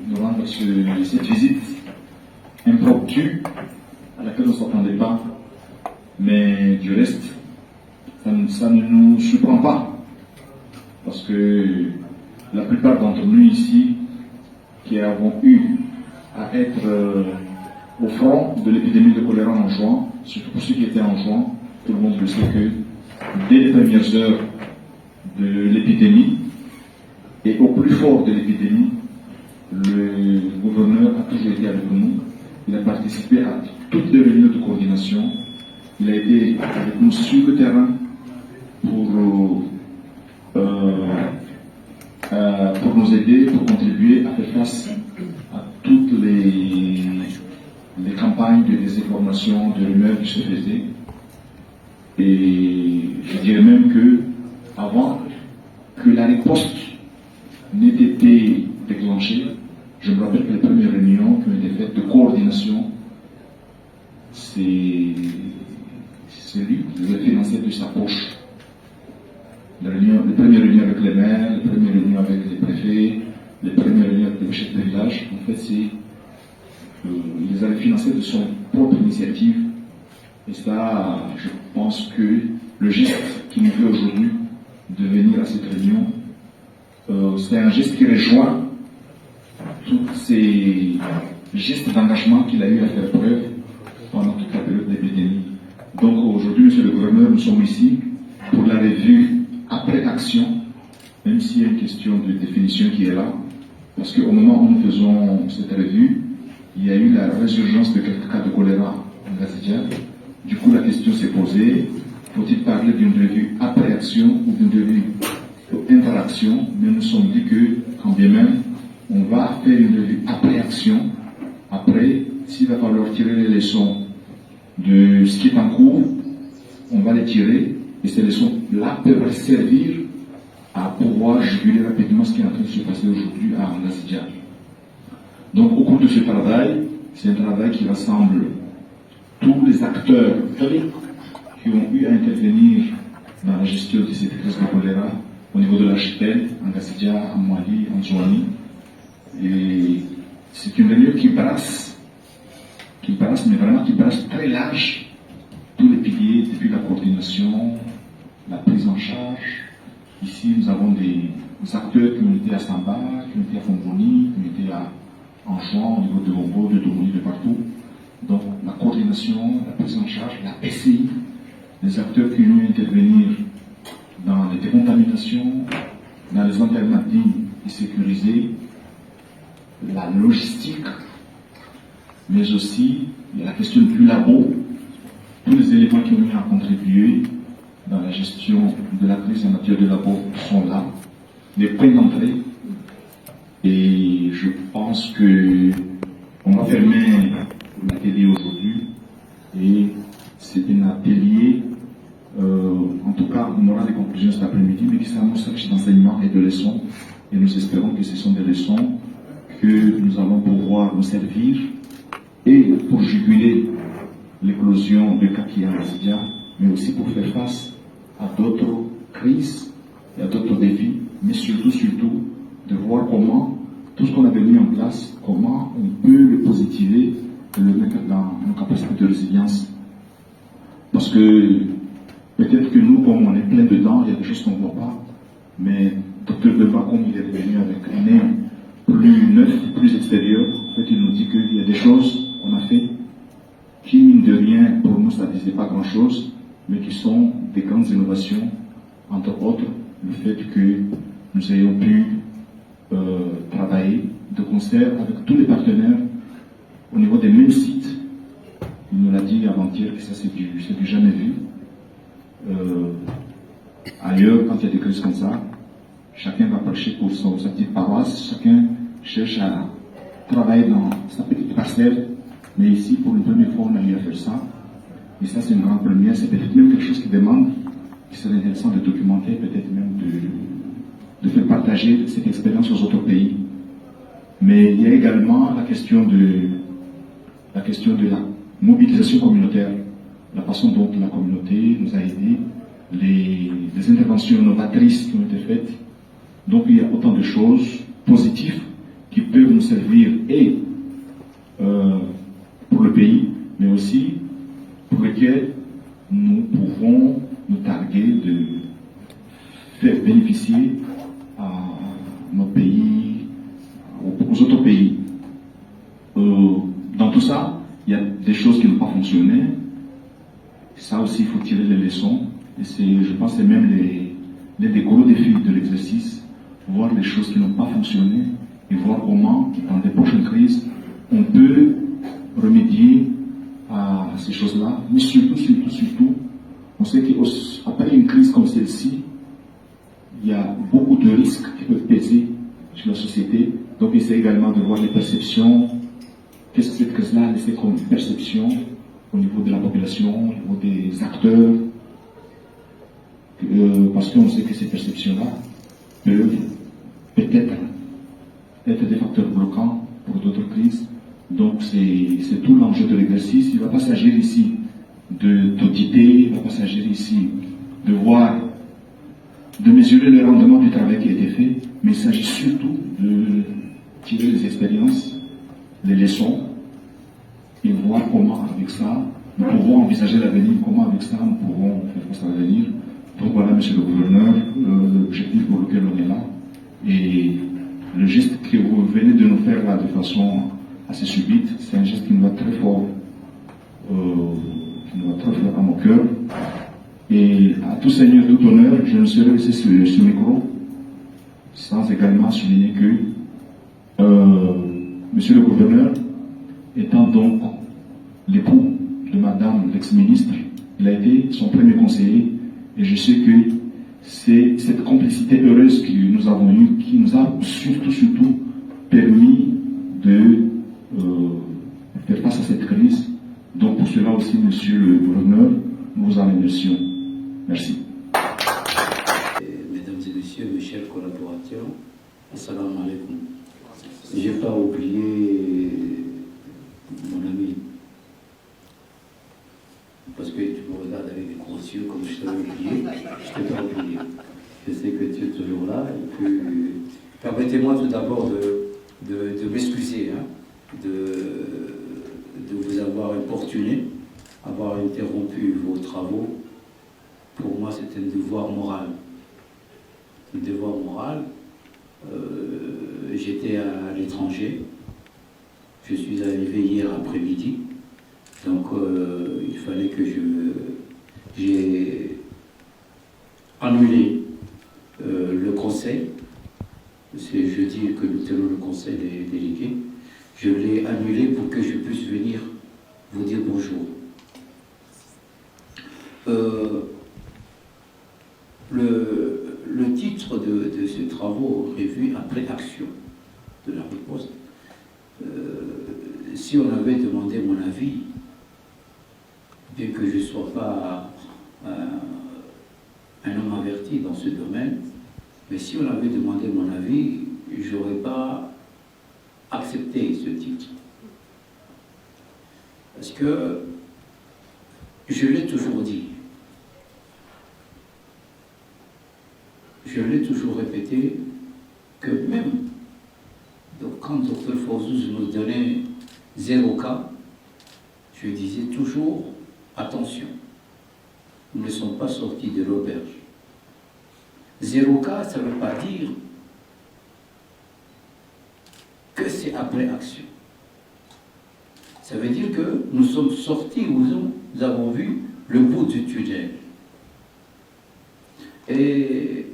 nous rendre cette visite impromptue à laquelle on ne s'attendait pas, mais du reste, ça ne nous surprend pas, parce que la plupart d'entre nous ici, qui avons eu à être au front de l'épidémie de choléra en juin, surtout pour ceux qui étaient en juin, tout le monde le sait que dès les premières heures de l'épidémie et au plus fort de l'épidémie, le gouverneur a toujours été avec nous. Il a participé à toutes les réunions de coordination. Il a été avec nous sur le terrain pour nous aider, pour contribuer à faire face à toutes les campagnes de désinformation, de rumeurs qui se faisaient. Et je dirais même que avant que la riposte n'ait été déclenchée, je me rappelle que les premières réunions qui ont été faites de coordination, c'est lui qui les finançait de sa poche. Les premières réunions avec les maires, les premières réunions avec les préfets, les premières réunions avec les chefs de village, en fait, il les avait financés de son propre initiative. Et ça, je pense que le geste qui nous fait aujourd'hui de venir à cette réunion, c'est un geste qui rejoint tous ces gestes d'engagement qu'il a eu à faire preuve pendant toute la période d'épidémie. Donc aujourd'hui, monsieur le gouverneur, nous sommes ici pour la revue après action, même s'il y a une question de définition qui est là, parce qu'au moment où nous faisons cette revue, il y a eu la résurgence de quelques cas de choléra en Gazidia. Du coup, la question s'est posée, faut-il parler d'une revue après action ou d'une revue interaction? Mais nous sommes dit que, quand bien même, on va faire une revue après action. Après, s'il va falloir tirer les leçons de ce qui est en cours, on va les tirer, et ces leçons-là peuvent servir à pouvoir juguler rapidement ce qui est en train de se passer aujourd'hui à Ngazidia. Donc, au cours de ce travail, c'est un travail qui rassemble tous les acteurs qui ont eu à intervenir dans la gestion de cette crise de choléra au niveau de l'archipel, en Ngazidia, en Mali, en Zouani. Et c'est une réunion qui brasse, mais vraiment qui brasse très large tous les piliers, depuis la coordination, la prise en charge. Ici, nous avons des acteurs qui ont été à Samba, qui ont été à Fomboni, qui ont été en juin, au niveau de Rombo, de Domoni, de partout. Donc, la coordination, la prise en charge, la PCI, les acteurs qui ont eu à intervenir dans les décontaminations, dans les enterrements dignes et sécurisés, la logistique, mais aussi la question du labo, tous les éléments qui ont eu à contribuer dans la gestion de la crise en matière de labo sont là, les points d'entrée, et je pense que on va fermer l'atelier aujourd'hui, et c'est un atelier, en tout cas on aura des conclusions cet après-midi, mais qui s'annonce riche d'enseignements et de leçons, et nous espérons que ce sont des leçons que nous allons pouvoir nous servir et pour juguler l'éclosion de cas qui est en Gazidia, mais aussi pour faire face à d'autres crises et à d'autres défis, mais surtout, de voir comment tout ce qu'on avait mis en place, comment on peut le positiver et le mettre dans nos capacités de résilience. Parce que peut-être que nous, comme on est plein dedans, il y a des choses qu'on ne voit pas, mais Dr Deba, comme il est revenu avec un nez plus neuf, plus extérieur, en fait, il nous dit qu'il y a des choses qu'on a fait qui, mine de rien, pour nous, ça ne disait pas grand-chose, mais qui sont des grandes innovations, entre autres, le fait que nous ayons pu travailler de concert avec tous les partenaires au niveau des mêmes sites. Il nous l'a dit avant-hier que ça, c'est du jamais vu. Ailleurs, quand il y a des crises comme ça, chacun va prêcher pour sa petite paroisse, chacun cherche à travailler dans sa petite parcelle, mais ici, pour une première fois, on a eu à faire ça. Et ça, c'est une grande première. C'est peut-être même quelque chose qui demande, qui serait intéressant de documenter, peut-être même de faire partager cette expérience aux autres pays. Mais il y a également la question de la mobilisation communautaire, la façon dont la communauté nous a aidés, les interventions novatrices qui ont été faites. Donc il y a autant de choses positives qui peuvent nous servir et pour le pays, mais aussi pour lesquels nous pouvons nous targuer de faire bénéficier à nos pays, aux autres pays. Dans tout ça, il y a des choses qui n'ont pas fonctionné. Ça aussi, il faut tirer les leçons. Et je pense que c'est même l'un des gros défis de l'exercice, voir les choses qui n'ont pas fonctionné et voir comment, dans des prochaines crises, on peut remédier à ces choses-là. Mais surtout, on sait qu'après une crise comme celle-ci, il y a beaucoup de risques qui peuvent peser sur la société. Donc, essayer également de voir les perceptions. Qu'est-ce que cette crise-là a laissé comme perception au niveau de la population, au niveau des acteurs, parce qu'on sait que ces perceptions-là peuvent peut-être être des facteurs bloquants pour d'autres crises. Donc c'est tout l'enjeu de l'exercice. Il ne va pas s'agir ici d'auditer, il ne va pas s'agir ici de voir, de mesurer le rendement du travail qui a été fait, mais il s'agit surtout de tirer les expériences, les leçons, et voir comment avec ça, nous pouvons envisager l'avenir, comment avec ça nous pourrons faire face à l'avenir. Donc voilà, monsieur le gouverneur, l'objectif pour lequel on est là. Et le geste que vous venez de nous faire là de façon assez subite, c'est un geste qui nous va très fort, à mon cœur. Et à tout seigneur, tout honneur, je ne saurais laisser ce micro sans également souligner que monsieur le gouverneur, étant donc l'époux de madame l'ex-ministre, il a été son premier conseiller, et je sais que c'est cette complicité heureuse que nous avons eue qui nous a surtout permis de faire face à cette crise. Donc pour cela aussi, monsieur le gouverneur, nous vous en remercions. Merci. Mesdames et messieurs, mes chers collaborateurs, assalamu alaikum. Je n'ai pas oublié mon ami, parce que tu me regardes avec des gros yeux comme je t'avais oublié. Je ne t'ai pas oublié. Je sais que tu es toujours là. Et puis, permettez-moi tout d'abord de m'excuser, hein, de vous avoir importuné, avoir interrompu vos travaux. Pour moi, c'est un devoir moral. Un devoir moral. J'étais à l'étranger. Je suis arrivé hier après-midi. Donc, il fallait que j'ai annulé le conseil. C'est jeudi que nous tenons le conseil des délégués. Je l'ai annulé pour que je puisse venir vous dire bonjour. Le titre de ces travaux revus après action de la riposte, si on avait demandé mon avis, bien que je ne sois pas un homme averti dans ce domaine, mais si on avait demandé mon avis, je n'aurais pas accepté ce titre. Parce que je l'ai toujours dit, je l'ai toujours répété, que même donc, quand Dr Forzouz nous donnait 0 cas, je disais toujours, attention, nous ne sommes pas sortis de l'auberge. 0 cas, ça ne veut pas dire que c'est après action. Ça veut dire que nous sommes sortis, nous avons vu le bout du tunnel. Et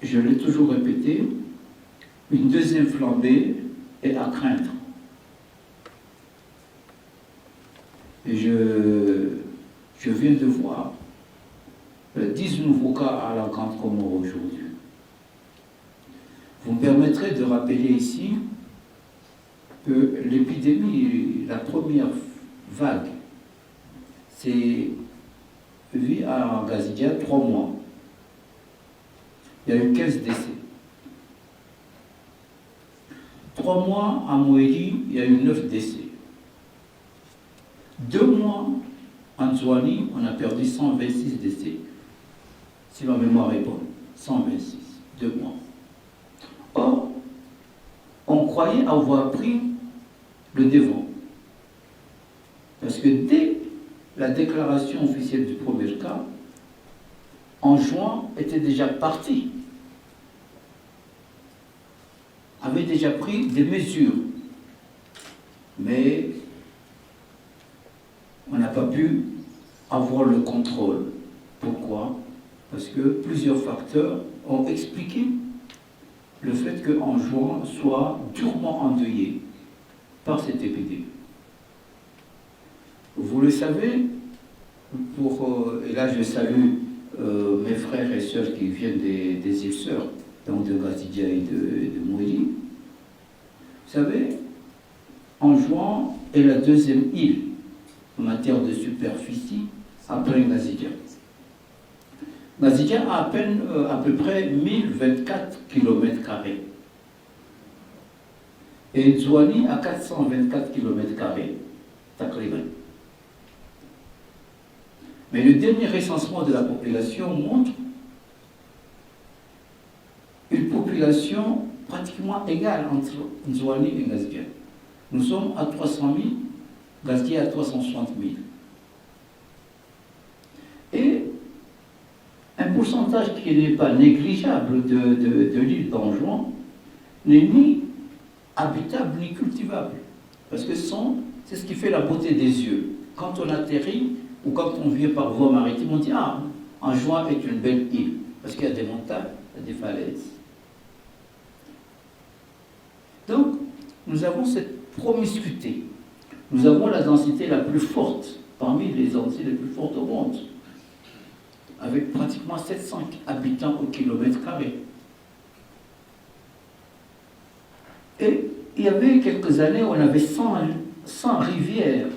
je l'ai toujours répété, une deuxième flambée est à craindre. Et je viens de voir 10 nouveaux cas à la Grande Comore aujourd'hui. Vous me permettrez de rappeler ici que l'épidémie, la première vague, s'est vue à Gazidia 3 mois. Il y a eu 15 décès. 3 mois à Moéli, il y a eu 9 décès. 2 mois en Zouani, on a perdu 126 décès. Si ma mémoire est bonne, 126, 2 mois. Or, on croyait avoir pris le devant. Parce que dès la déclaration officielle du premier cas, Anjouan était déjà parti, avait déjà pris des mesures. Mais on n'a pas pu avoir le contrôle. Pourquoi? Parce que plusieurs facteurs ont expliqué le fait que Anjouan soit durement endeuillé par cette épidémie. Vous le savez, et là je salue mes frères et sœurs qui viennent des îles Sœurs, donc de Gazidia et de Mouili. Vous savez, Anjouan est la deuxième île en matière de superficie après Gazidia. Gazidia a à peu près 1024 km². Et Nzouani a 424 km², takriban. Mais le dernier recensement de la population montre une population pratiquement égale entre Nzouani et Gazidia. Nous sommes à 300 000, Gazidia à 360 000. Et un pourcentage qui n'est pas négligeable de l'île d'Anjouan n'est ni habitable ni cultivable. Parce que c'est ce qui fait la beauté des yeux. Quand on atterrit ou quand on vient par voie maritime, on dit « Ah, Anjouan est une belle île. » Parce qu'il y a des montagnes, il y a des falaises. Donc, nous avons cette promiscuité. Nous avons la densité la plus forte, parmi les densités les plus fortes au monde, avec pratiquement 700 habitants au kilomètre carré. Et il y avait quelques années, on avait 100 rivières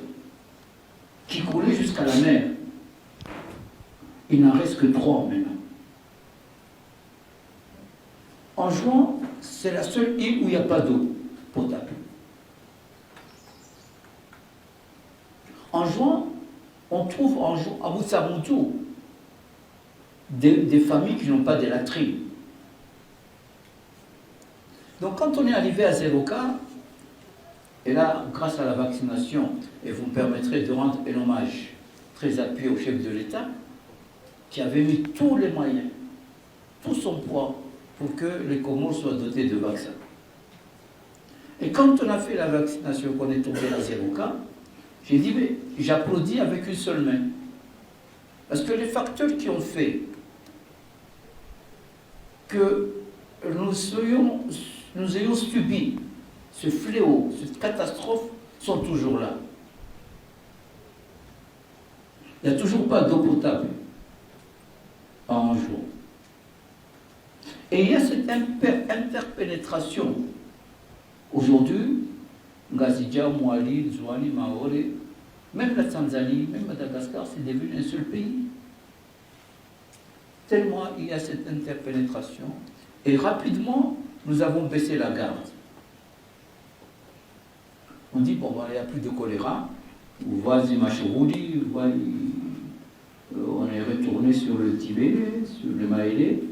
qui coulaient jusqu'à la mer. Il n'en reste que 3 maintenant. Anjouan, c'est la seule île où il n'y a pas d'eau potable. Anjouan, on trouve à Moutsamoutou des familles qui n'ont pas de latrines. Donc quand on est arrivé à 0 cas, et là, grâce à la vaccination, et vous me permettrez de rendre un hommage très appuyé au chef de l'État, qui avait mis tous les moyens, tout son poids, pour que les Comores soient dotés de vaccins. Et quand on a fait la vaccination, qu'on est tombé à 0 cas, j'ai dit, mais j'applaudis avec une seule main. Parce que les facteurs qui ont fait que nous ayons subi ce fléau, cette catastrophe, sont toujours là. Il n'y a toujours pas d'eau potable en jour. Et il y a cette interpénétration. Aujourd'hui, Gazidia, Mouali, Nzouani, Maore, même la Tanzanie, même Madagascar, c'est devenu un seul pays. Tellement il y a cette interpénétration. Et rapidement, nous avons baissé la garde. On dit, bon, il n'y a plus de choléra. Voici Machouri, on est retourné sur le Tibet, sur le Maélé,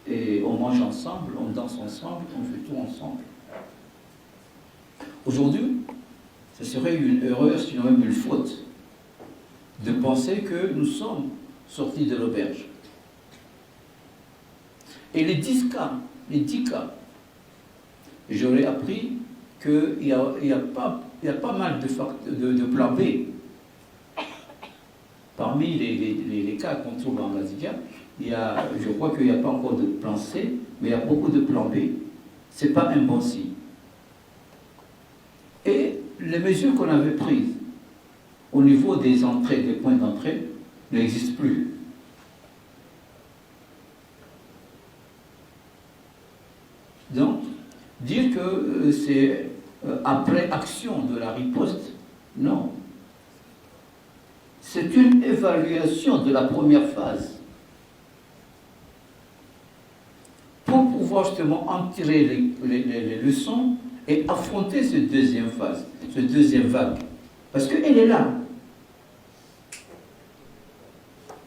et on mange ensemble, on danse ensemble, on fait tout ensemble. Aujourd'hui, ce serait une erreur, sinon même une faute, de penser que nous sommes sortis de l'auberge. Et les 10 cas, j'aurais appris qu'il y a pas mal de plans B. Parmi les cas qu'on trouve en Gazidia, je crois qu'il n'y a pas encore de plan C, mais il y a beaucoup de plans B. Ce n'est pas un bon signe. Et les mesures qu'on avait prises au niveau des entrées, des points d'entrée, n'existent plus. Donc, dire que c'est après action de la riposte, non. C'est une évaluation de la première phase pour pouvoir justement en tirer les leçons et affronter cette deuxième phase, cette deuxième vague. Parce qu'elle est là.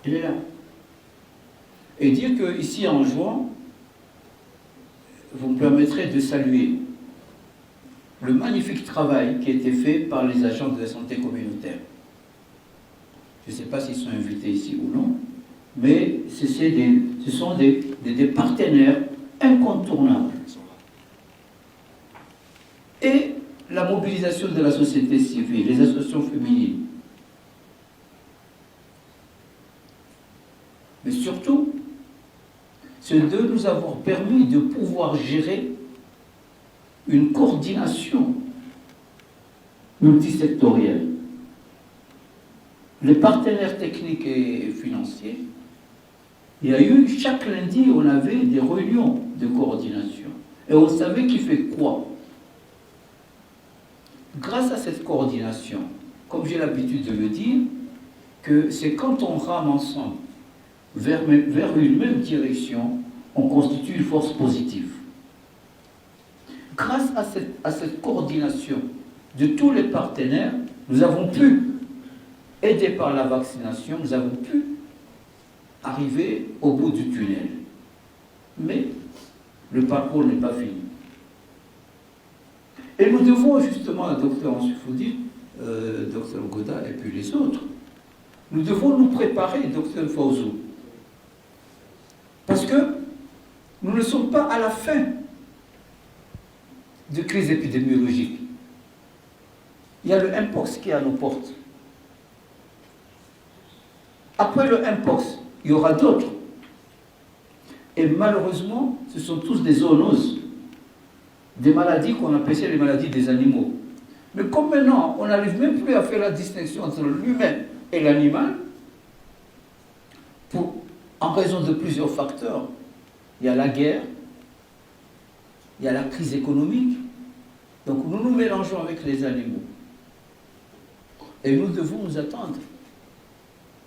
Elle est là. Et dire qu'ici en juin, vous me permettrez de saluer le magnifique travail qui a été fait par les agents de la santé communautaire. Je ne sais pas s'ils sont invités ici ou non, mais ce sont des partenaires incontournables. Et la mobilisation de la société civile, les associations féminines. Mais surtout, c'est de nous avoir permis de pouvoir gérer une coordination multisectorielle. Les partenaires techniques et financiers, il y a eu, chaque lundi, on avait des réunions de coordination. Et on savait qui fait quoi. Grâce à cette coordination, comme j'ai l'habitude de le dire, que c'est quand on rame ensemble vers une même direction, on constitue une force positive. Grâce à cette coordination de tous les partenaires, nous avons pu, aidés par la vaccination, nous avons pu arriver au bout du tunnel. Mais le parcours n'est pas fini. Et nous devons justement, à Dr Ansoufoudi, Dr Goda et puis les autres, nous devons nous préparer, Dr Fawzou. Parce que nous ne sommes pas à la fin de crise épidémiologique. Il y a le Mpox qui est à nos portes. Après le Mpox, il y aura d'autres. Et malheureusement, ce sont tous des zoonoses, des maladies qu'on appelait les maladies des animaux. Mais comme maintenant, on n'arrive même plus à faire la distinction entre l'humain et l'animal, en raison de plusieurs facteurs. Il y a la guerre, il y a la crise économique. Donc nous nous mélangeons avec les animaux. Et nous devons nous attendre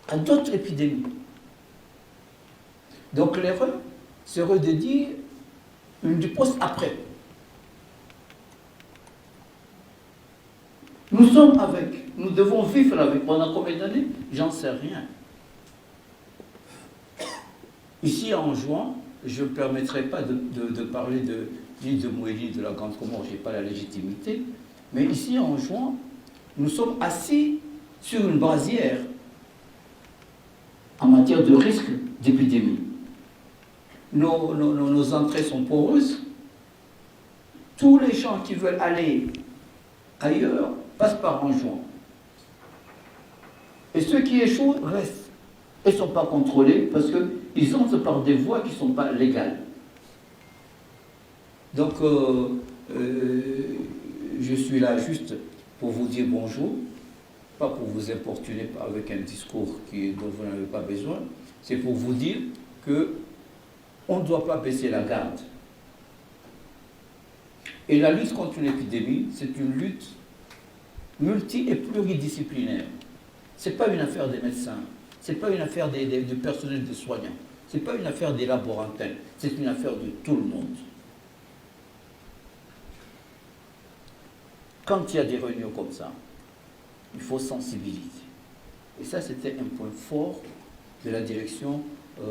à d'autres épidémies. Donc l'erreur serait de dire une riposte après. Nous sommes avec, nous devons vivre avec. Pendant combien d'années? J'en sais rien. Ici, en juin, je ne me permettrai pas de parler de l'île de Mouélie, de la Grande Comore, je n'ai pas la légitimité. Mais ici, en juin, nous sommes assis sur une brasière en matière de risque d'épidémie. Nos entrées sont poreuses. Tous les gens qui veulent aller ailleurs passent par en juin. Et ceux qui échouent restent. Ils ne sont pas contrôlés parce qu'ils entrent par des voies qui ne sont pas légales. Donc, je suis là juste pour vous dire bonjour, pas pour vous importuner avec un discours dont vous n'avez pas besoin, c'est pour vous dire qu'on ne doit pas baisser la garde. Et la lutte contre une épidémie, c'est une lutte multi- et pluridisciplinaire. Ce n'est pas une affaire des médecins, ce n'est pas une affaire du personnel de soignants, ce n'est pas une affaire des laborantins, c'est une affaire de tout le monde. Quand il y a des réunions comme ça, il faut sensibiliser. Et ça, c'était un point fort de la direction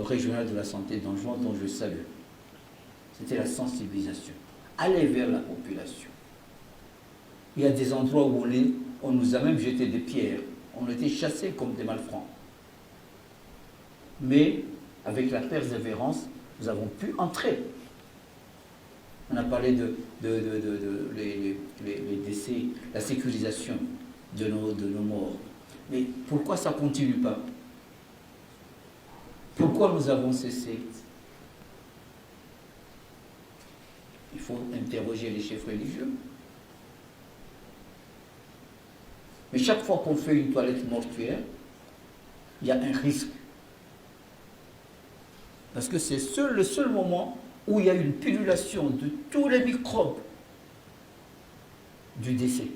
régionale de la santé d'Anjouan, dont je salue. C'était la sensibilisation. Aller vers la population. Il y a des endroits où on nous a même jeté des pierres. On était chassés comme des malfrats. Mais avec la persévérance, nous avons pu entrer. On a parlé les décès, la sécurisation de nos morts. Mais pourquoi ça ne continue pas? Pourquoi nous avons cessé? Il faut interroger les chefs religieux. Mais chaque fois qu'on fait une toilette mortuaire, il y a un risque. Parce que c'est le seul moment où il y a une pullulation de tous les microbes du décès.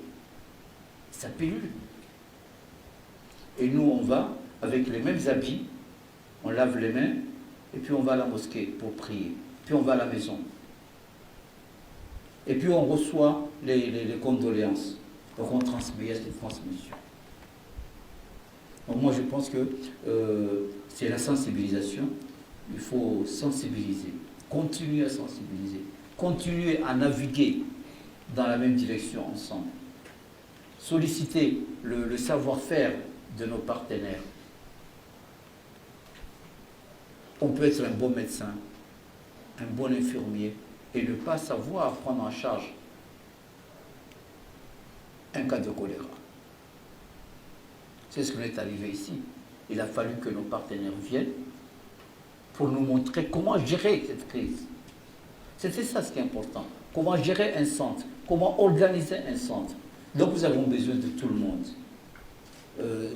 Ça pullule. Et nous, on va avec les mêmes habits, on lave les mains, et puis on va à la mosquée pour prier. Puis on va à la maison. Et puis on reçoit les condoléances. Donc on transmet, il y a cette transmission. Donc moi je pense que c'est la sensibilisation. Il faut sensibiliser, continuer à sensibiliser, continuer à naviguer dans la même direction ensemble. Solliciter le savoir-faire de nos partenaires. On peut être un bon médecin, un bon infirmier, et ne pas savoir prendre en charge un cas de choléra. C'est ce qui est arrivé ici. Il a fallu que nos partenaires viennent pour nous montrer comment gérer cette crise. C'était ça ce qui est important. Comment gérer un centre, comment organiser un centre. Donc nous avons besoin de tout le monde.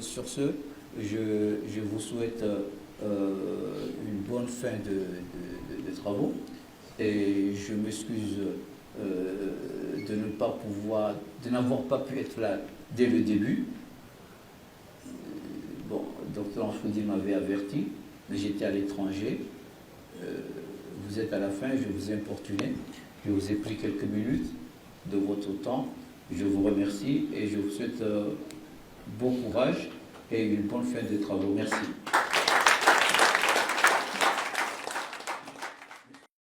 Sur ce, je vous souhaite une bonne fin de travaux et je m'excuse de n'avoir pas pu être là dès le début. Bon, docteur Anchoudi m'avait averti, mais j'étais à l'étranger. Vous êtes à la fin, je vous ai importuné. Je vous ai pris quelques minutes de votre temps. Je vous remercie et je vous souhaite bon courage et une bonne fin de travaux. Merci.